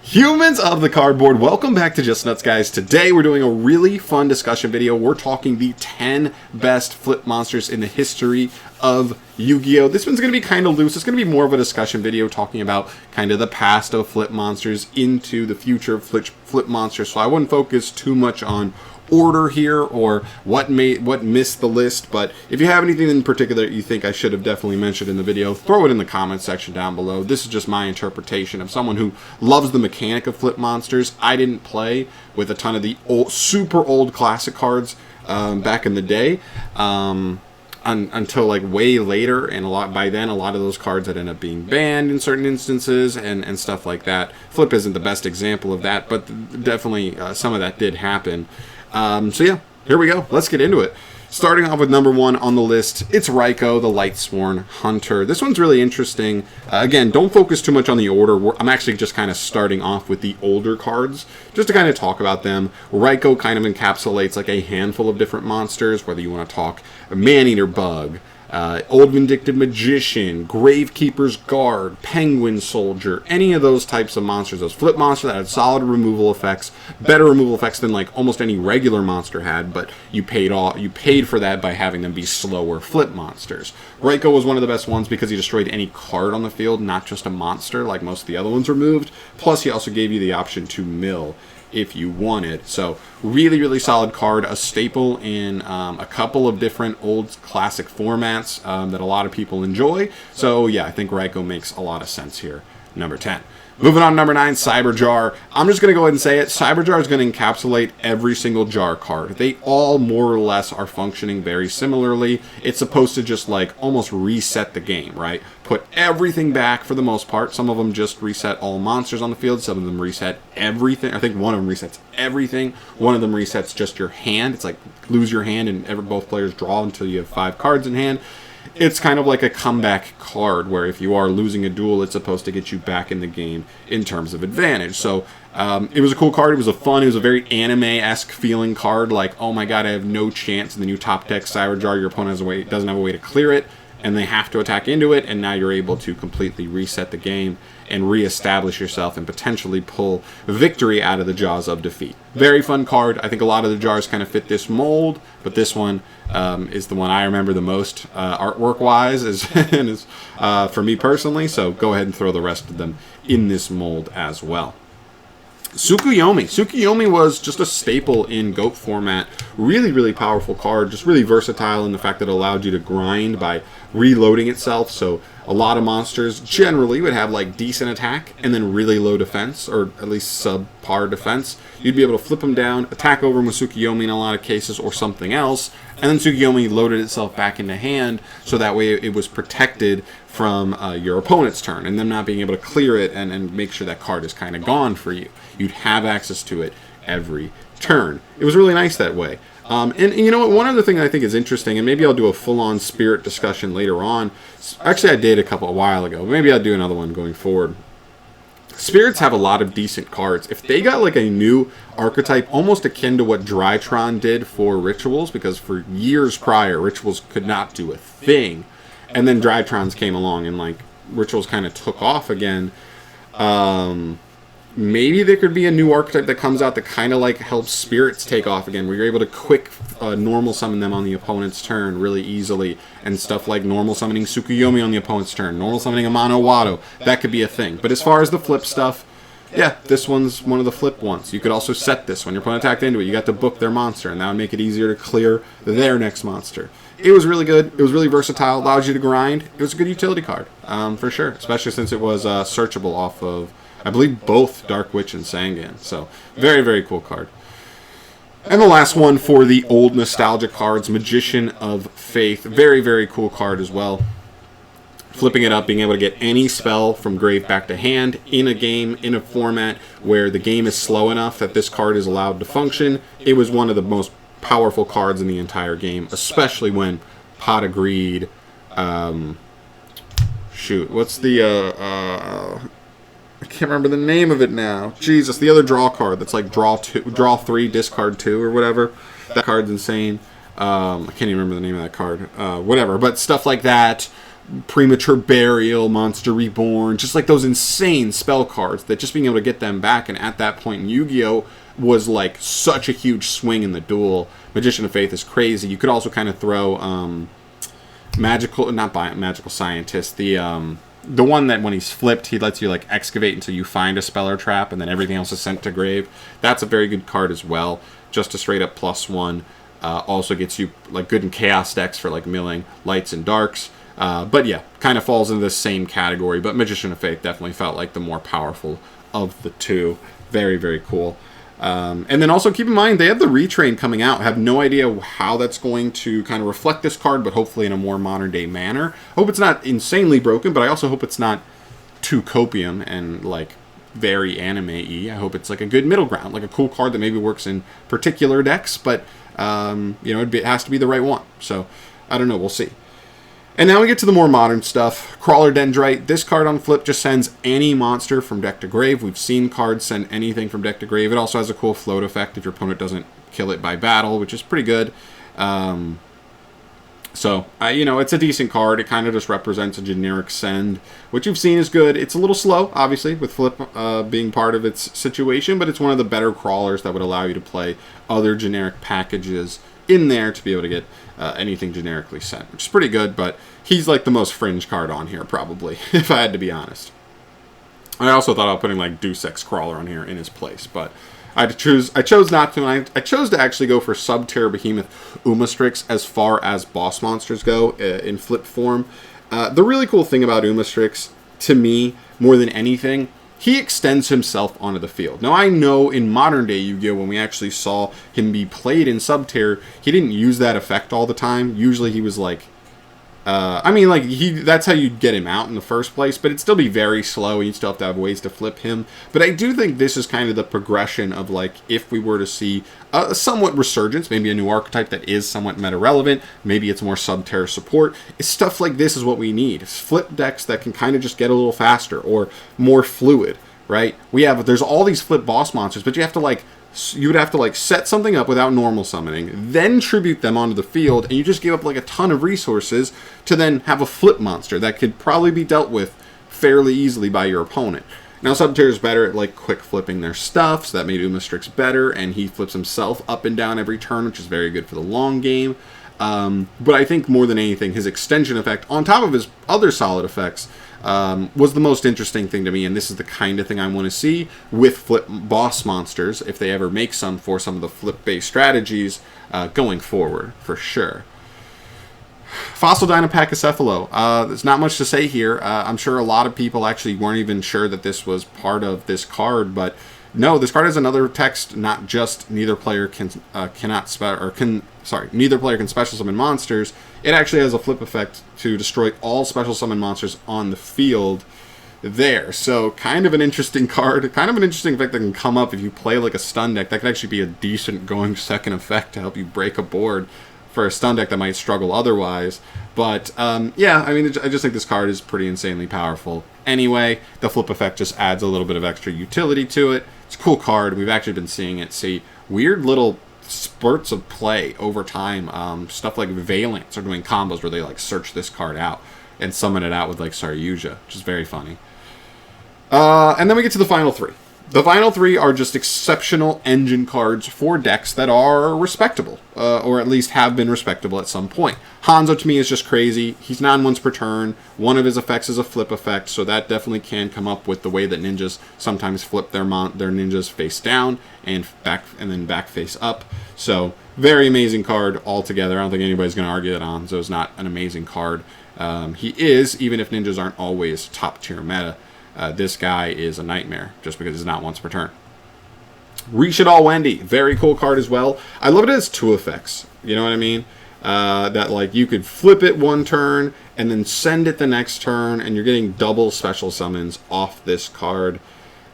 Humans of the cardboard, welcome back to Just Nuts, guys. Today we're doing a really fun discussion video. We're talking the 10 best flip monsters in the history of Yu-Gi-Oh! This one's going to be kind of loose. It's going to be more of a discussion video talking about kind of the past of flip monsters into the future of flip monsters. So I wouldn't focus too much on order here or what missed the list, but if you have anything in particular you think I should have definitely mentioned in the video, throw it in the comment section down below. This is just my interpretation of someone who loves the mechanic of flip monsters. I didn't play with a ton of the super old classic cards back in the day until like way later, and by then a lot of those cards had ended up being banned in certain instances and stuff like that. Flip isn't the best example of that, but definitely some of that did happen. So yeah, here we go. Let's get into it. Starting off with number 1 on the list, it's RYKO, the LIGHTSWORN Hunter. This one's really interesting. Again, don't focus too much on the order. I'm actually just kind of starting off with the older cards, just to kind of talk about them. RYKO kind of encapsulates like a handful of different monsters, whether you want to talk a Man-Eater Bug, Old Vindictive Magician, Gravekeeper's Guard, Penguin Soldier, any of those types of monsters. Those flip monsters that had solid removal effects, better removal effects than like almost any regular monster had, but you paid for that by having them be slower flip monsters. RYKO was one of the best ones because he destroyed any card on the field, not just a monster like most of the other ones removed. Plus he also gave you the option to mill if you wanted. So really solid card, a staple in a couple of different old classic formats that a lot of people enjoy. So yeah, I think RYKO makes a lot of sense here. Number 10. Moving on to number 9, Cyberjar. I'm just going to go ahead and say it. Cyberjar is going to encapsulate every single jar card. They all more or less are functioning very similarly. It's supposed to just like almost reset the game, right? Put everything back for the most part. Some of them just reset all monsters on the field. Some of them reset everything. I think one of them resets everything. One of them resets just your hand. It's like lose your hand and both players draw until you have 5 cards in hand. It's kind of like a comeback card where if you are losing a duel, it's supposed to get you back in the game in terms of advantage. So it was a cool card. It was it was a very anime-esque feeling card. Like, oh my god, I have no chance. And then you top deck Cyberjar. Your opponent doesn't have a way to clear it, and they have to attack into it, and now you're able to completely reset the game and reestablish yourself and potentially pull victory out of the jaws of defeat. Very fun card. I think a lot of the jars kind of fit this mold, but this one is the one I remember the most artwork-wise for me personally, so go ahead and throw the rest of them in this mold as well. Tsukuyomi. Tsukuyomi was just a staple in GOAT format. Really powerful card. Just really versatile in the fact that it allowed you to grind by reloading itself. So a lot of monsters generally would have like decent attack and then really low defense, or at least subpar defense. You'd be able to flip them down, attack over them with Tsukuyomi in a lot of cases, or something else, and then Tsukuyomi loaded itself back into hand, so that way it was protected from your opponent's turn, and them not being able to clear it and make sure that card is kind of gone for you. You'd have access to it every turn. It was really nice that way. And you know what, one other thing I think is interesting, and maybe I'll do a full-on Spirit discussion later on. Actually, I did a while ago. Maybe I'll do another one going forward. Spirits have a lot of decent cards. If they got like a new archetype, almost akin to what Drytron did for Rituals, because for years prior, Rituals could not do a thing. And then Drytrons came along and like Rituals kind of took off again. Maybe there could be a new archetype that comes out that kind of like helps Spirits take off again, where you're able to quick normal summon them on the opponent's turn really easily, and stuff like normal summoning Tsukuyomi on the opponent's turn, normal summoning Amano Wado. That could be a thing. But as far as the flip stuff, yeah, this one's one of the flip ones. You could also set this when your opponent attacked into it. You got to book their monster, and that would make it easier to clear their next monster. It was really good. It was really versatile. Allows you to grind. It was a good utility card, for sure. Especially since it was searchable off of, I believe, both Dark Witch and Sangan. So, very cool card. And the last one for the old nostalgia cards, Magician of Faith. Very cool card as well. Flipping it up, being able to get any spell from grave back to hand in a game, in a format where the game is slow enough that this card is allowed to function. It was one of the most powerful cards in the entire game, especially when Pot of Greed, what's the, I can't remember the name of it now. Jesus, the other draw card that's like draw 3, discard 2, or whatever. That card's insane. I can't even remember the name of that card. Whatever, but stuff like that. Premature Burial, Monster Reborn, just like those insane spell cards that just being able to get them back, and at that point in Yu-Gi-Oh! Was like such a huge swing in the duel. Magician of Faith is crazy. You could also kind of throw Magical Scientist, the one that when he's flipped, he lets you like excavate until you find a spell or trap, and then everything else is sent to grave. That's a very good card as well. Just a straight up +1. Also gets you like good in chaos decks for like milling lights and darks. But yeah, kind of falls into the same category. But Magician of Faith definitely felt like the more powerful of the two. Very, very cool. And then also keep in mind, they have the retrain coming out. I have no idea how that's going to kind of reflect this card, but hopefully in a more modern day manner. I hope it's not insanely broken, but I also hope it's not too copium and like very anime-y. I hope it's like a good middle ground, like a cool card that maybe works in particular decks, but you know, it has to be the right one. So I don't know, we'll see. And now we get to the more modern stuff. Crawler Dendrite. This card on flip just sends any monster from deck to grave. We've seen cards send anything from deck to grave. It also has a cool float effect if your opponent doesn't kill it by battle, which is pretty good. So, you know, it's a decent card. It kind of just represents a generic send, which you've seen is good. It's a little slow, obviously, with flip being part of its situation, but it's one of the better crawlers that would allow you to play other generic packages in there to be able to get anything generically sent, which is pretty good, but he's like the most fringe card on here, probably, if I had to be honest. I also thought about putting like Deus Ex Crawler on here in his place, but I chose not to, and I chose to actually go for SUBTERROR Behemoth UMASTRYX as far as boss monsters go in flip form. The really cool thing about UMASTRYX, to me, more than anything, he extends himself onto the field. Now, I know in modern day Yu-Gi-Oh! When we actually saw him be played in SUBTERROR, he didn't use that effect all the time. Usually he was like, I mean, like, that's how you'd get him out in the first place, but it'd still be very slow, and you'd still have to have ways to flip him. But I do think this is kind of the progression of, like, if we were to see a somewhat resurgence, maybe a new archetype that is somewhat meta-relevant, maybe it's more SUBTERROR support, stuff like this is what we need. Flip decks that can kind of just get a little faster, or more fluid, right? There's all these flip boss monsters, but you have to, like, you would have to like set something up without normal summoning, then tribute them onto the field, and you just give up like a ton of resources to then have a flip monster that could probably be dealt with fairly easily by your opponent. Now, SUBTERROR is better at like quick flipping their stuff, so that made UMASTRYX better, and he flips himself up and down every turn, which is very good for the long game. But I think more than anything, his extension effect, on top of his other solid effects, was the most interesting thing to me, and this is the kind of thing I want to see with flip boss monsters, if they ever make some for some of the flip-based strategies going forward, for sure. Fossil Dynapachycephalo. There's not much to say here. I'm sure a lot of people actually weren't even sure that this was part of this card, but no, this card has another text, not just neither player can neither player can special summon monsters. It actually has a flip effect to destroy all special summon monsters on the field there. So kind of an interesting card, kind of an interesting effect that can come up if you play like a stun deck. That could actually be a decent going second effect to help you break a board for a stun deck that might struggle otherwise. But yeah, I mean, I just think this card is pretty insanely powerful. Anyway, the flip effect just adds a little bit of extra utility to it. It's a cool card. We've actually been seeing it see weird little spurts of play over time. Stuff like Valence are doing combos where they like search this card out and summon it out with like Saryuja, which is very funny. And then we get to the final three. The final three are just exceptional engine cards for decks that are respectable, or at least have been respectable at some point. Hanzo to me is just crazy. He's 9 once per turn. One of his effects is a flip effect, so that definitely can come up with the way that ninjas sometimes flip their ninjas face down and then back face up. So very amazing card altogether. I don't think anybody's going to argue that Hanzo is not an amazing card. He is, even if ninjas aren't always top tier meta. This guy is a nightmare just because he's not once per turn. Rishidal Wendy, very cool card as well. I love it as 2 effects. You know what I mean? That like you could flip it one turn and then send it the next turn, and you're getting double special summons off this card.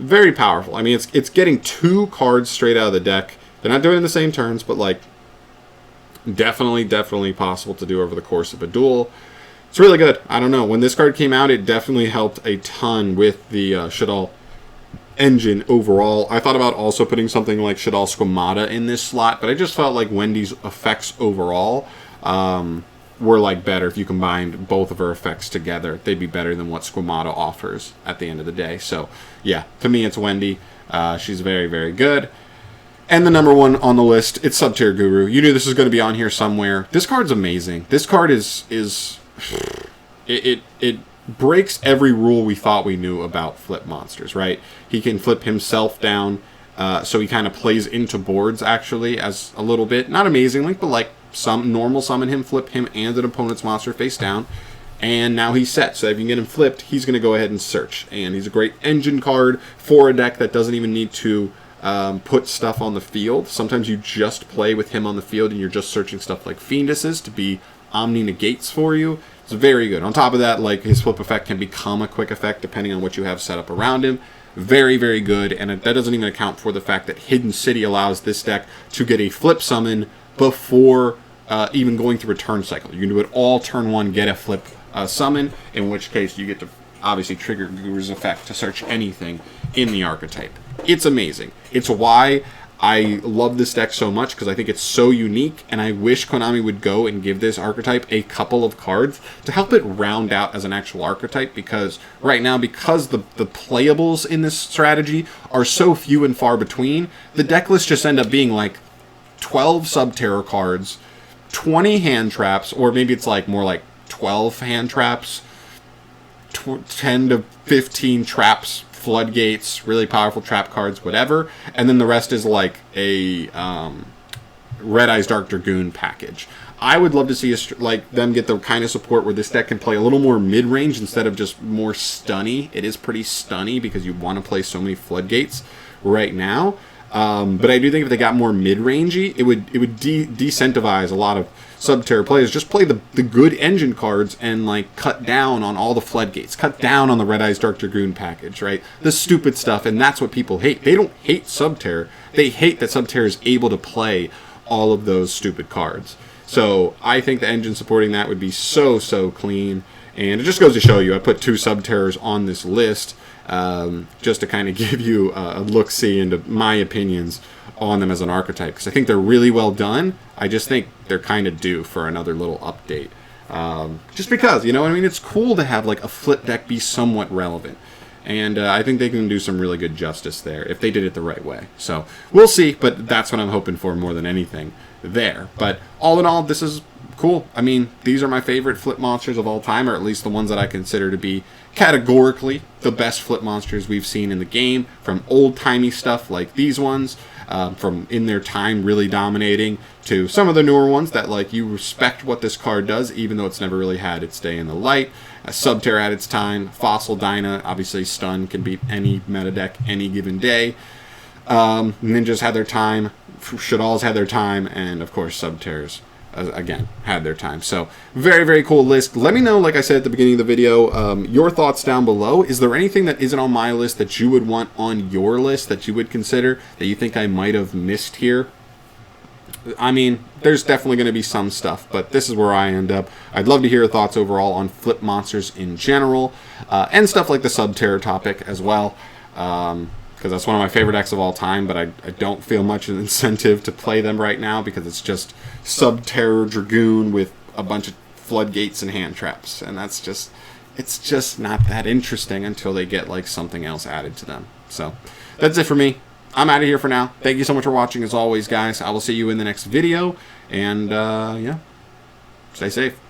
Very powerful. I mean, it's getting 2 cards straight out of the deck. They're not doing it in the same turns, but like definitely possible to do over the course of a duel. It's really good. I don't know. When this card came out, it definitely helped a ton with the Shadal engine overall. I thought about also putting something like Shadal Squamata in this slot, but I just felt like Wendy's effects overall were like better if you combined both of her effects together. They'd be better than what Squamata offers at the end of the day. So yeah, to me it's Wendy. She's very, very good. And the number one on the list, it's Subterror Guru. You knew this was going to be on here somewhere. This card's amazing. This card it breaks every rule we thought we knew about flip monsters, right? He can flip himself down, so he kind of plays into boards, actually, as a little bit. Not amazingly, but like some normal summon him, flip him and an opponent's monster face down. And now he's set, so if you can get him flipped, he's going to go ahead and search. And he's a great engine card for a deck that doesn't even need to put stuff on the field. Sometimes you just play with him on the field and you're just searching stuff like Fienduses to be Omni Negates for you. It's very good. On top of that, like, his flip effect can become a quick effect depending on what you have set up around him. Very, very good, and that doesn't even account for the fact that Hidden City allows this deck to get a flip summon before even going through a turn cycle. You can do it all turn one, get a flip summon, in which case you get to obviously trigger Guru's effect to search anything in the archetype. It's amazing. It's why I love this deck so much, because I think it's so unique, and I wish Konami would go and give this archetype a couple of cards to help it round out as an actual archetype, because right now, because the playables in this strategy are so few and far between, the deck lists just end up being like 12 Subterror cards, 20 hand traps, or maybe it's like more like 12 hand traps, 10 to 15 traps, floodgates, really powerful trap cards, whatever, and then the rest is like a Red Eyes Dark Dragoon package. I would love to see them get the kind of support where this deck can play a little more mid-range instead of just more stunny. It is pretty stunny because you want to play so many floodgates right now. But I do think if they got more mid-rangey, it would decentivize a lot of Subterror players. Just play the good engine cards and like cut down on all the floodgates, cut down on the Red Eyes Dark Dragoon package, right? The stupid stuff, and that's what people hate. They don't hate Subterror. They hate that Subterror is able to play all of those stupid cards. So I think the engine supporting that would be so, so clean. And it just goes to show you, I put 2 Subterrors on this list just to kind of give you a look-see into my opinions on them as an archetype, because I think they're really well done. I just think they're kind of due for another little update. Just because, you know what I mean? It's cool to have like a flip deck be somewhat relevant. And I think they can do some really good justice there if they did it the right way. So we'll see, but that's what I'm hoping for more than anything there. But all in all, this is cool. I mean, these are my favorite flip monsters of all time, or at least the ones that I consider to be categorically the best flip monsters we've seen in the game, from old-timey stuff like these ones, from in their time really dominating, to some of the newer ones that like you respect what this card does, even though it's never really had its day in the light. Subterror at its time, Fossil Dyna, obviously Stun can beat any meta deck any given day. Ninjas had their time, Shadal's had their time, and of course Subterrors again had their time. So very, very cool list. Let me know, like I said at the beginning of the video, your thoughts down below. Is there anything that isn't on my list that you would want on your list that you would consider that you think I might have missed here? I mean, there's definitely going to be some stuff, but this is where I end up. I'd love to hear your thoughts overall on flip monsters in general, and stuff like the Subterror topic as well, because that's one of my favorite decks of all time, but I don't feel much an incentive to play them right now because it's just Subterror Dragoon with a bunch of floodgates and hand traps, and that's just, it's just not that interesting until they get like something else added to them. So that's it for me. I'm out of here for now. Thank you so much for watching as always, guys. I will see you in the next video, and yeah, stay safe.